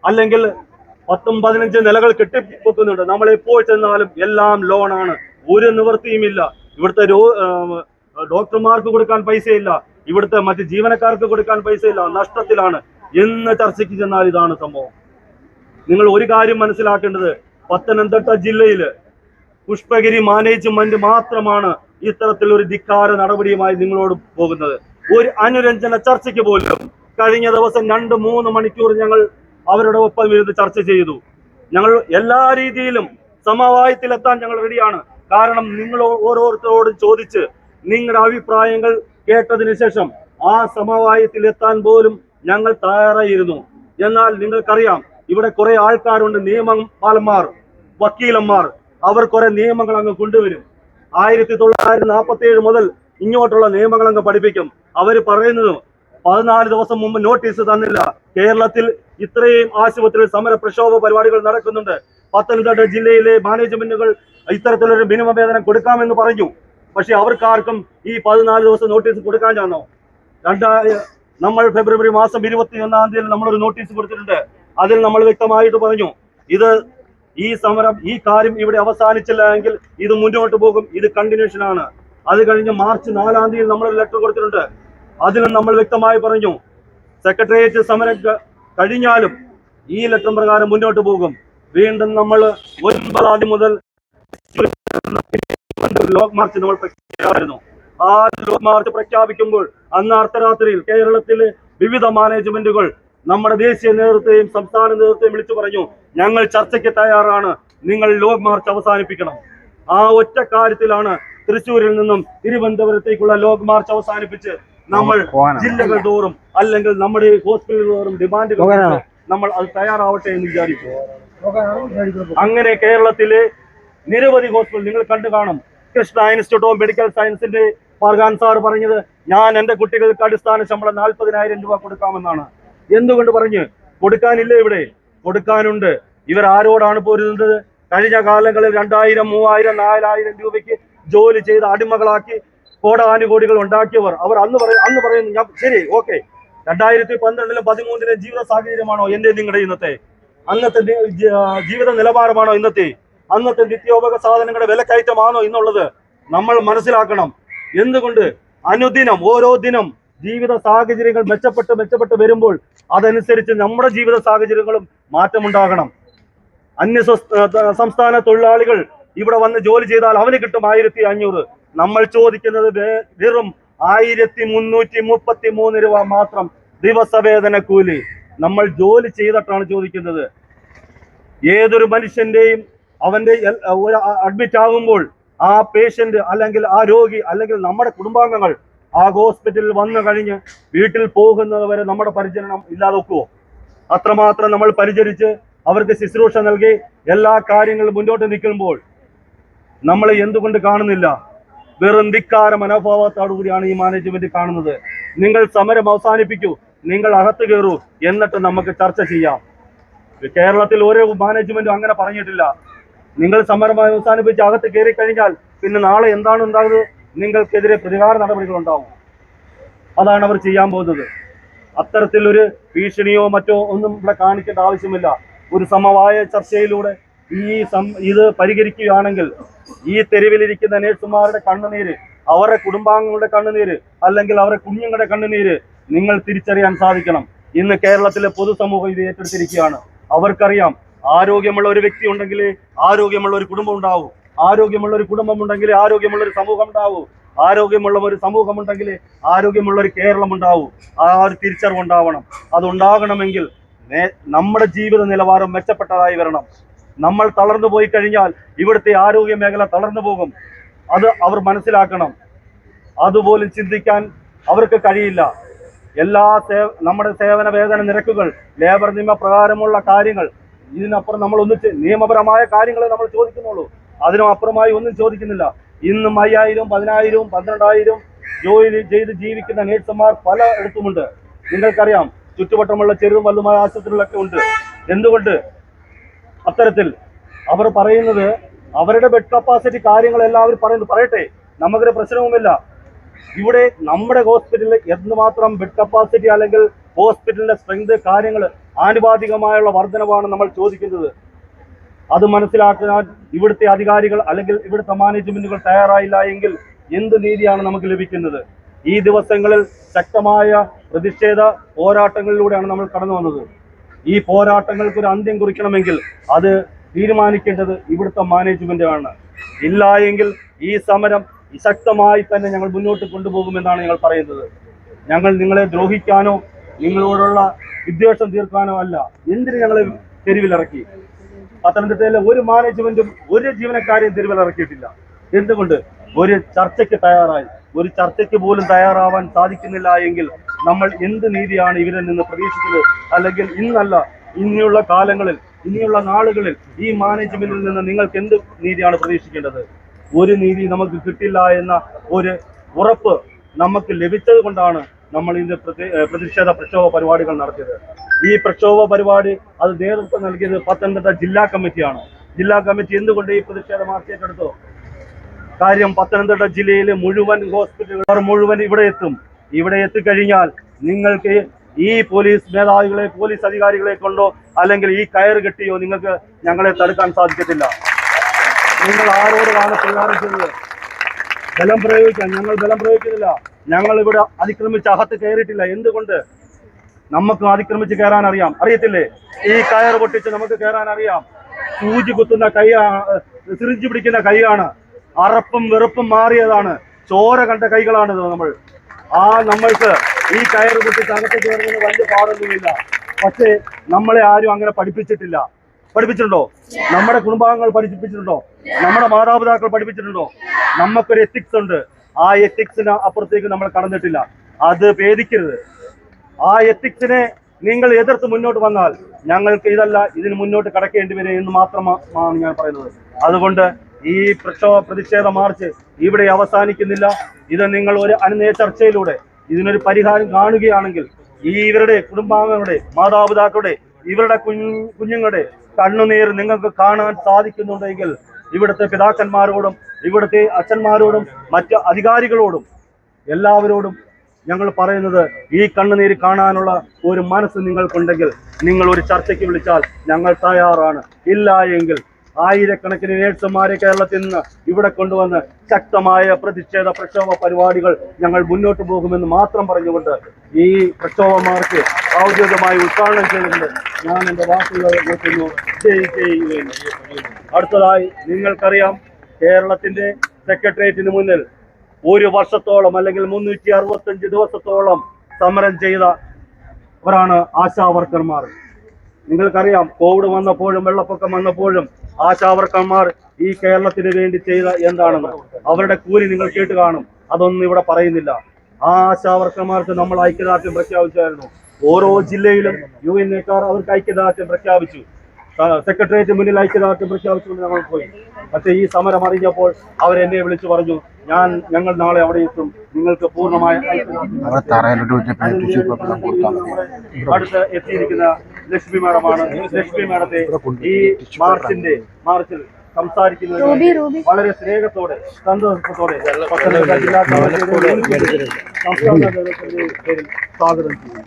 അല്ലെങ്കിൽ 10-15 നിലകൾ കെട്ടിപ്പൊക്കുന്നുണ്ട്. നമ്മൾ എപ്പോൾ ചെന്നാലും എല്ലാം ലോണാണ്. ഒരു നിവൃത്തിയുമില്ല. ഇവിടുത്തെ ഡോക്ടർമാർക്ക് കൊടുക്കാൻ പൈസയില്ല, ഇവിടുത്തെ മറ്റ് ജീവനക്കാർക്ക് കൊടുക്കാൻ പൈസയില്ല, നഷ്ടത്തിലാണ്. എന്ന് ചർച്ചയ്ക്ക് ചെന്നാൽ ഇതാണ് സംഭവം. നിങ്ങൾ ഒരു കാര്യം മനസ്സിലാക്കേണ്ടത്, പത്തനംതിട്ട ജില്ലയില് പുഷ്പഗിരി മാനേജ്മെന്റ് മാത്രമാണ് ഇത്തരത്തിലൊരു ധിക്കാര നടപടിയുമായി നിങ്ങളോട് പോകുന്നത്. ഒരു അനുരഞ്ജന ചർച്ചയ്ക്ക് പോലും കഴിഞ്ഞ ദിവസം 2-3 മണിക്കൂർ ഞങ്ങൾ അവരുടെ ഒപ്പം ഇരുന്ന് ചർച്ച ചെയ്തു. ഞങ്ങൾ എല്ലാ രീതിയിലും സമവായത്തിലെത്താൻ ഞങ്ങൾ റെഡിയാണ്. കാരണം നിങ്ങൾ ഓരോരുത്തരോടും ചോദിച്ച് നിങ്ങളുടെ അഭിപ്രായങ്ങൾ കേട്ടതിന് ശേഷം ആ സമവായത്തിലെത്താൻ പോലും ഞങ്ങൾ തയ്യാറായിരുന്നു. എന്നാൽ നിങ്ങൾക്കറിയാം, ഇവിടെ കുറെ ആൾക്കാരുണ്ട്, നിയമപാലന്മാർ, വക്കീലന്മാർ. അവർ കുറെ നിയമങ്ങൾ അങ്ങ് കൊണ്ടുവരും. 1947 മുതൽ ഇങ്ങോട്ടുള്ള നിയമങ്ങൾ അങ്ങ് പഠിപ്പിക്കും. അവർ പറയുന്നത് 14 ദിവസം മുമ്പ് നോട്ടീസ് തന്നില്ല. കേരളത്തിൽ ഇത്രയും ആശുപത്രിയിൽ സമര പ്രക്ഷോഭ പരിപാടികൾ നടക്കുന്നുണ്ട്. പത്തനംതിട്ട ജില്ലയിലെ മാനേജ്മെന്റുകൾ ഇത്തരത്തിലൊരു മിനിമം വേതനം കൊടുക്കാമെന്ന് പറഞ്ഞു. പക്ഷെ അവർക്കാർക്കും ഈ 14 ദിവസം നോട്ടീസ് കൊടുക്കാൻ ചാന്നോ? നമ്മൾ ഫെബ്രുവരി മാസം 21-ാം തീയതി നമ്മളൊരു നോട്ടീസ് കൊടുത്തിട്ടുണ്ട്. അതിൽ നമ്മൾ വ്യക്തമായിട്ട് പറഞ്ഞു, ഈ സമരം, ഈ കാര്യം ഇവിടെ അവസാനിച്ചില്ല എങ്കിൽ ഇത് മുന്നോട്ട് പോകും, ഇത് കണ്ടിന്യൂഷൻ ആണ്. അത് കഴിഞ്ഞ് മാർച്ച് 4-ാം തീയതി നമ്മളൊരു ലെറ്റർ കൊടുത്തിട്ടുണ്ട്. അതിലും നമ്മൾ വ്യക്തമായി പറഞ്ഞു, സെക്രട്ടേറിയറ്റ് സമരം കഴിഞ്ഞാലും ഈ ലെറ്റർ പ്രകാരം മുന്നോട്ട് പോകും. വീണ്ടും നമ്മൾ 9-ാം തീയതി മുതൽ ലോക് മാർച്ച് നമ്മൾ പ്രഖ്യാപിക്കുന്നു. ആ ലോക് മാർച്ച് പ്രഖ്യാപിക്കുമ്പോൾ അന്ന് അർദ്ധരാത്രിയിൽ കേരളത്തിലെ വിവിധ മാനേജ്മെന്റുകൾ നമ്മുടെ ദേശീയ നേതൃത്വത്തെയും സംസ്ഥാന നേതൃത്വത്തെയും വിളിച്ചു പറഞ്ഞു, ഞങ്ങൾ ചർച്ചയ്ക്ക് തയ്യാറാണ്, നിങ്ങൾ ലോക് മാർച്ച് അവസാനിപ്പിക്കണം. ആ ഒറ്റ കാര്യത്തിലാണ് തൃശ്ശൂരിൽ നിന്നും തിരുവനന്തപുരത്തേക്കുള്ള ലോക് മാർച്ച് അവസാനിപ്പിച്ച് നമ്മൾ ജില്ലകൾ തോറും അല്ലെങ്കിൽ നമ്മുടെ ഹോസ്പിറ്റൽ തോറും ഡിമാൻഡുകൾ നമ്മൾ അത് തയ്യാറാവട്ടെ എന്ന് വിചാരിച്ചു. അങ്ങനെ കേരളത്തിലെ നിരവധി ഹോസ്പിറ്റൽ നിങ്ങൾ കണ്ടു കാണും. കൃഷ്ണ ഇൻസ്റ്റിറ്റ്യൂട്ട് ഓഫ് മെഡിക്കൽ സയൻസിന്റെ ഫർഹാൻ സാർ പറഞ്ഞത്, ഞാൻ എന്റെ കുട്ടികൾക്ക് അടിസ്ഥാന ശമ്പളം 40,000 രൂപ കൊടുക്കാമെന്നാണ്. എന്തുകൊണ്ട് പറഞ്ഞു? കൊടുക്കാനില്ല, ഇവിടെ കൊടുക്കാനുണ്ട്. ഇവർ ആരോടാണ് പോരുന്നത്? കഴിഞ്ഞ കാലങ്ങളിൽ 2,000, 3,000, 4,000 രൂപയ്ക്ക് ജോലി ചെയ്ത് അടിമകളാക്കി കോടാനുകോടികൾ ഉണ്ടാക്കിയവർ. അവർ അന്ന് പറയുന്നു, ഞാൻ ശരി, ഓക്കെ, 2012-ലും 2013-ലെ ജീവിത സാഹചര്യമാണോ നിങ്ങളുടെ ഇന്നത്തെ? അന്നത്തെ ജീവിത നിലവാരമാണോ ഇന്നത്തെ? അന്നത്തെ നിത്യോപക സാധനങ്ങളുടെ വിലക്കയറ്റമാണോ ഇന്നുള്ളത്? നമ്മൾ മനസ്സിലാക്കണം. എന്തുകൊണ്ട് അനുദിനം ഓരോ ദിനം ജീവിത സാഹചര്യങ്ങൾ മെച്ചപ്പെട്ട് വരുമ്പോൾ അതനുസരിച്ച് നമ്മുടെ ജീവിത സാഹചര്യങ്ങളും മാറ്റമുണ്ടാകണം. അന്യ സംസ്ഥാന തൊഴിലാളികൾ ഇവിടെ വന്ന് ജോലി ചെയ്താൽ അവന് കിട്ടും 1,500. നമ്മൾ ചോദിക്കുന്നത് വെറും 1,333 രൂപ മാത്രം ദിവസവേതന കൂലി. നമ്മൾ ജോലി ചെയ്തിട്ടാണ് ചോദിക്കുന്നത്. ഏതൊരു മനുഷ്യന്റെയും അവന്റെ അഡ്മിറ്റ് ആകുമ്പോൾ ആ പേഷ്യന്റ് അല്ലെങ്കിൽ ആ രോഗി അല്ലെങ്കിൽ നമ്മുടെ കുടുംബാംഗങ്ങൾ ആ ഹോസ്പിറ്റലിൽ വന്നു കഴിഞ്ഞ് വീട്ടിൽ പോകുന്നത് വരെ നമ്മുടെ പരിചരണം ഇല്ലാതെ വെക്കുവോ? അത്രമാത്രം നമ്മൾ പരിചരിച്ച് അവർക്ക് ശുശ്രൂഷ നൽകി എല്ലാ കാര്യങ്ങളും മുന്നോട്ട് നിൽക്കുമ്പോൾ നമ്മൾ എന്തുകൊണ്ട് കാണുന്നില്ല? വെറും ധിക്കാര മനോഭാവത്തോടു കൂടിയാണ് ഈ മാനേജ്മെന്റ് കാണുന്നത്. നിങ്ങൾ സമരം അവസാനിപ്പിക്കൂ, നിങ്ങൾ അകത്ത് കയറൂ, എന്നിട്ട് നമുക്ക് ചർച്ച ചെയ്യാം. കേരളത്തിൽ ഓരോ മാനേജ്മെന്റും അങ്ങനെ പറഞ്ഞിട്ടില്ല. നിങ്ങൾ സമരം അവസാനിപ്പിച്ച് അകത്ത് കയറി കഴിഞ്ഞാൽ പിന്നെ നാളെ എന്താണ് ഉണ്ടാകുന്നത്? നിങ്ങൾക്കെതിരെ പ്രതികാര നടപടികൾ ഉണ്ടാവും. അതാണ് അവർ ചെയ്യാൻ പോകുന്നത്. അത്തരത്തിലൊരു ഭീഷണിയോ മറ്റോ ഒന്നും ഇവിടെ കാണിക്കേണ്ട ആവശ്യമില്ല. ഒരു സമവായ ചർച്ചയിലൂടെ ഇത് പരിഹരിക്കുകയാണെങ്കിൽ ഈ തെരുവിലിരിക്കുന്ന നേഴ്സുമാരുടെ കണ്ണുനീര്, അവരുടെ കുടുംബാംഗങ്ങളുടെ കണ്ണുനീര്, അല്ലെങ്കിൽ അവരുടെ കുഞ്ഞുങ്ങളുടെ കണ്ണുനീര് നിങ്ങൾ തിരിച്ചറിയാൻ സാധിക്കണം. ഇന്ന് കേരളത്തിലെ പൊതുസമൂഹം ഇത് ഏറ്റെടുത്തിരിക്കുകയാണ്. അവർക്കറിയാം, ആരോഗ്യമുള്ള ഒരു വ്യക്തി ഉണ്ടെങ്കിൽ ആരോഗ്യമുള്ള ഒരു കുടുംബം ഉണ്ടാവും, ആരോഗ്യമുള്ള ഒരു കുടുംബം ഉണ്ടെങ്കിൽ ആരോഗ്യമുള്ള ഒരു സമൂഹം ഉണ്ടാവും, ആരോഗ്യമുള്ള ഒരു സമൂഹം ഉണ്ടെങ്കിൽ ആരോഗ്യമുള്ള ഒരു കേരളം ഉണ്ടാവും. ആ ഒരു തിരിച്ചറിവുണ്ടാവണം. അതുണ്ടാകണമെങ്കിൽ നമ്മുടെ ജീവിത നിലവാരം മെച്ചപ്പെട്ടതായി വരണം. നമ്മൾ തളർന്നു പോയി കഴിഞ്ഞാൽ ഇവിടുത്തെ ആരോഗ്യ മേഖല തളർന്നു പോകും. അത് അവർ മനസ്സിലാക്കണം. അതുപോലും ചിന്തിക്കാൻ അവർക്ക് കഴിയില്ല. നമ്മുടെ സേവന വേതന നിരക്കുകൾ, ലേബർ നിയമപ്രകാരമുള്ള കാര്യങ്ങൾ, ഇതിനപ്പുറം നമ്മൾ നിയമപരമായ കാര്യങ്ങളെ നമ്മൾ ചോദിക്കുന്നുള്ളൂ. അതിനും അപ്പുറമായി ഒന്നും ചോദിക്കുന്നില്ല. ഇന്നും 5,000, 10,000, 12,000 ജോലി ചെയ്ത് ജീവിക്കുന്ന നേഴ്സുമാർ പല ഇടത്തുമുണ്ട്. നിങ്ങൾക്കറിയാം, ചുറ്റുവട്ടമുള്ള ചെറുതും വലുതുമായ ആശുപത്രികളൊക്കെ ഉണ്ട്. എന്തുകൊണ്ട് അത്തരത്തിൽ അവർ പറയുന്നത്? അവരുടെ ബെഡ് കപ്പാസിറ്റി കാര്യങ്ങളെല്ലാം അവർ പറയട്ടെ, നമുക്കൊരു പ്രശ്നവുമില്ല. ഇവിടെ നമ്മുടെ ഹോസ്പിറ്റലിൽ എന്തുമാത്രം ബെഡ് കപ്പാസിറ്റി അല്ലെങ്കിൽ ഹോസ്പിറ്റലിന്റെ സ്ട്രെങ്ത് കാര്യങ്ങൾ ആനുപാതികമായുള്ള വർധനവാണ് നമ്മൾ ചോദിക്കുന്നത്. അത് മനസ്സിലാക്കാൻ ഇവിടുത്തെ അധികാരികൾ അല്ലെങ്കിൽ ഇവിടുത്തെ മാനേജ്മെന്റുകൾ തയ്യാറായില്ല എങ്കിൽ എന്ത് നീതിയാണ് നമുക്ക് ലഭിക്കുന്നത്? ഈ ദിവസങ്ങളിൽ ശക്തമായ പ്രതിഷേധ പോരാട്ടങ്ങളിലൂടെയാണ് നമ്മൾ കടന്നു വന്നത്. ഈ പോരാട്ടങ്ങൾക്ക് ഒരു അന്ത്യം കുറിക്കണമെങ്കിൽ അത് തീരുമാനിക്കേണ്ടത് ഇവിടുത്തെ മാനേജ്മെന്റ് ആണ്. ഇല്ല എങ്കിൽ ഈ സമരം ശക്തമായി തന്നെ ഞങ്ങൾ മുന്നോട്ട് കൊണ്ടുപോകുമെന്നാണ് ഞങ്ങൾ പറയുന്നത്. ഞങ്ങൾ നിങ്ങളെ ദ്രോഹിക്കാനോ നിങ്ങളോടുള്ള വിദ്വേഷം തീർക്കാനോ അല്ല. എന്തിന് ഞങ്ങളെ തെരുവിലിറക്കി? പത്തനംതിട്ടയിലെ ഒരു മാനേജ്മെന്റും ഒരു ജീവനക്കാരെയും തെരുവിലിറക്കിയിട്ടില്ല. എന്തുകൊണ്ട്? ഒരു ചർച്ചയ്ക്ക് തയ്യാറായി. ഒരു ചർച്ചയ്ക്ക് പോലും തയ്യാറാവാൻ സാധിക്കുന്നില്ല എങ്കിൽ നമ്മൾ എന്ത് നീതിയാണ് ഇവരിൽ നിന്ന് പ്രതീക്ഷിക്കുന്നത്? അല്ലെങ്കിൽ ഇന്നല്ല, ഇനിയുള്ള കാലങ്ങളിൽ, ഇനിയുള്ള നാളുകളിൽ ഈ മാനേജ്മെന്റിൽ നിന്ന് നിങ്ങൾക്ക് എന്ത് നീതിയാണ് പ്രതീക്ഷിക്കേണ്ടത്? ഒരു നീതി നമുക്ക് കിട്ടില്ല എന്ന ഒരു ഉറപ്പ് നമുക്ക് ലഭിച്ചത് കൊണ്ടാണ് നമ്മൾ ഇതിന്റെ പ്രതിഷേധ പ്രക്ഷോഭ പരിപാടികൾ നടത്തിയത്. ഈ പ്രക്ഷോഭ പരിപാടി അത് നേതൃത്വം നൽകിയത് പത്തനംതിട്ട ജില്ലാ കമ്മിറ്റിയാണ്. ജില്ലാ കമ്മിറ്റി എന്തുകൊണ്ട് ഈ പ്രതിഷേധ മാർച്ച് ഏറ്റെടുത്തു? കാര്യം, പത്തനംതിട്ട ജില്ലയിലെ മുഴുവൻ ഹോസ്പിറ്റലുകൾ മുഴുവൻ ഇവിടെ എത്തും. ഇവിടെ എത്തിക്കഴിഞ്ഞാൽ നിങ്ങൾക്ക് ഈ പോലീസ് മേധാവികളെ, പോലീസ് അധികാരികളെ കൊണ്ടോ അല്ലെങ്കിൽ ഈ കയറ് കെട്ടിയോ നിങ്ങൾക്ക് ഞങ്ങളെ തടുക്കാൻ സാധിക്കത്തില്ല. നിങ്ങൾ ആരോടാണ് പ്രചാരം ചെയ്തത്? ബലം പ്രയോഗിക്കാൻ. ഞങ്ങൾ ബലം പ്രയോഗിക്കുന്നില്ല. ഞങ്ങൾ ഇവിടെ അതിക്രമിച്ച് അകത്ത് കയറിയിട്ടില്ല. എന്തുകൊണ്ട്? നമുക്ക് അതിക്രമിച്ച് കയറാൻ അറിയാം. അറിയത്തില്ലേ? ഈ കയർ പൊട്ടിച്ച് നമുക്ക് കയറാൻ അറിയാം. സൂചി കുത്തുന്ന കൈയാണ്, സിറിഞ്ച് പിടിക്കുന്ന കൈയാണ്. അറപ്പും വെറുപ്പും മാറിയതാണ്. ചോര കണ്ട കൈകളാണിത്. നമ്മൾക്ക് ഈ കയർ പൊട്ടിച്ച് അകത്ത് കയറുന്നതിന് വലിയ പാടൊന്നുമില്ല. പക്ഷേ നമ്മളെ ആരും അങ്ങനെ പഠിപ്പിച്ചിട്ടില്ല. പഠിപ്പിച്ചിട്ടുണ്ടോ? നമ്മുടെ കുടുംബാംഗങ്ങൾ പഠിപ്പിച്ചിട്ടുണ്ടോ? നമ്മുടെ മാതാപിതാക്കൾ പഠിപ്പിച്ചിട്ടുണ്ടോ? നമുക്കൊരു എത്തിക്സ് ഉണ്ട്. ആ എത്തിക്സിന് അപ്പുറത്തേക്ക് നമ്മൾ കടന്നിട്ടില്ല. അത് ഭേദിക്കരുത്. ആ എത്തിക്സിനെ നിങ്ങൾ എതിർത്ത് മുന്നോട്ട് വന്നാൽ ഞങ്ങൾക്ക് ഇതിന് മുന്നോട്ട് കടക്കേണ്ടി വരും എന്ന് മാത്രമാണ് ഞാൻ പറയുന്നത്. അതുകൊണ്ട് ഈ പ്രതിഷേധ മാർച്ച് ഇവിടെ അവസാനിക്കുന്നില്ല. ഇത് നിങ്ങൾ ഒരു അനുനയ ചർച്ചയിലൂടെ ഇതിനൊരു പരിഹാരം കാണുകയാണെങ്കിൽ ഇവരുടെ കുടുംബാംഗങ്ങളുടെ, മാതാപിതാക്കളുടെ, ഇവരുടെ കുഞ്ഞുങ്ങളുടെ കണ്ണുനീർ നിങ്ങൾക്ക് കാണാൻ സാധിക്കുന്നുണ്ടെങ്കിൽ ഇവിടുത്തെ പിതാക്കന്മാരോടും ഇവിടുത്തെ അച്ഛന്മാരോടും മറ്റ് അധികാരികളോടും എല്ലാവരോടും ഞങ്ങൾ പറയുന്നത്, ഈ കണ്ണുനീര് കാണാനുള്ള ഒരു മനസ്സ് നിങ്ങൾക്കുണ്ടെങ്കിൽ നിങ്ങൾ ഒരു ചർച്ചയ്ക്ക് വിളിച്ചാൽ ഞങ്ങൾ തയ്യാറാണ്. ഇല്ല എങ്കിൽ ആയിരക്കണക്കിന് നേഴ്സുമാരെ കേരളത്തിൽ നിന്ന് ഇവിടെ കൊണ്ടുവന്ന് ശക്തമായ പ്രതിഷേധ പ്രക്ഷോഭ പരിപാടികൾ ഞങ്ങൾ മുന്നോട്ട് പോകുമെന്ന് മാത്രം പറഞ്ഞുകൊണ്ട് ഈ പ്രക്ഷോഭ മാർച്ച് ഔദ്യോഗികമായി ഉദ്ഘാടനം ചെയ്തുകൊണ്ട് ഞാൻ എൻ്റെ വാക്കുകൾ നോക്കുന്നു. അടുത്തതായി നിങ്ങൾക്കറിയാം, കേരളത്തിന്റെ സെക്രട്ടേറിയറ്റിന് മുന്നിൽ ഒരു വർഷത്തോളം അല്ലെങ്കിൽ 365 ദിവസത്തോളം സമരം ചെയ്തവരാണ് ആശാവർക്കർമാർ. നിങ്ങൾക്കറിയാം, കോവിഡ് വന്നപ്പോഴും വെള്ളപ്പൊക്കം വന്നപ്പോഴും ആശാവർക്കർമാർ ഈ കേരളത്തിന് വേണ്ടി ചെയ്ത എന്താണെന്ന് അവരുടെ കൂലി നിങ്ങൾ കേട്ട് കാണും. അതൊന്നും ഇവിടെ പറയുന്നില്ല. ആ ആശാവർക്കർമാർക്ക് നമ്മൾ ഐക്യദാർഢ്യം പ്രഖ്യാപിച്ചായിരുന്നു. ഓരോ ജില്ലയിലും യുഎൻഎക്കാർ അവർക്ക് ഐക്യദാർഢ്യം പ്രഖ്യാപിച്ചു. സെക്രട്ടേറിയറ്റ് മുന്നിൽ ഐക്യദാർഢ്യം പ്രഖ്യാപിച്ചുകൊണ്ട് ഞങ്ങൾ പോയി. പക്ഷേ ഈ സമരം അറിഞ്ഞപ്പോൾ അവരെന്നെ വിളിച്ചു പറഞ്ഞു, ഞങ്ങൾ നാളെ അവിടെ എത്തും, നിങ്ങൾക്ക് പൂർണ്ണമായ അടുത്ത് എത്തിയിരിക്കുന്ന ലക്ഷ്മി മാഡമാണ്. ലക്ഷ്മി മാഡത്തെ ഈ മാർച്ചിൽ സംസാരിക്കുന്നത് വളരെ സ്നേഹത്തോടെ, സന്തോഷത്തോടെ പത്തനംതിട്ട ജില്ലാ കമ്മിറ്റിയുടെ പേരിൽ സ്വാഗതം ചെയ്യുന്നു.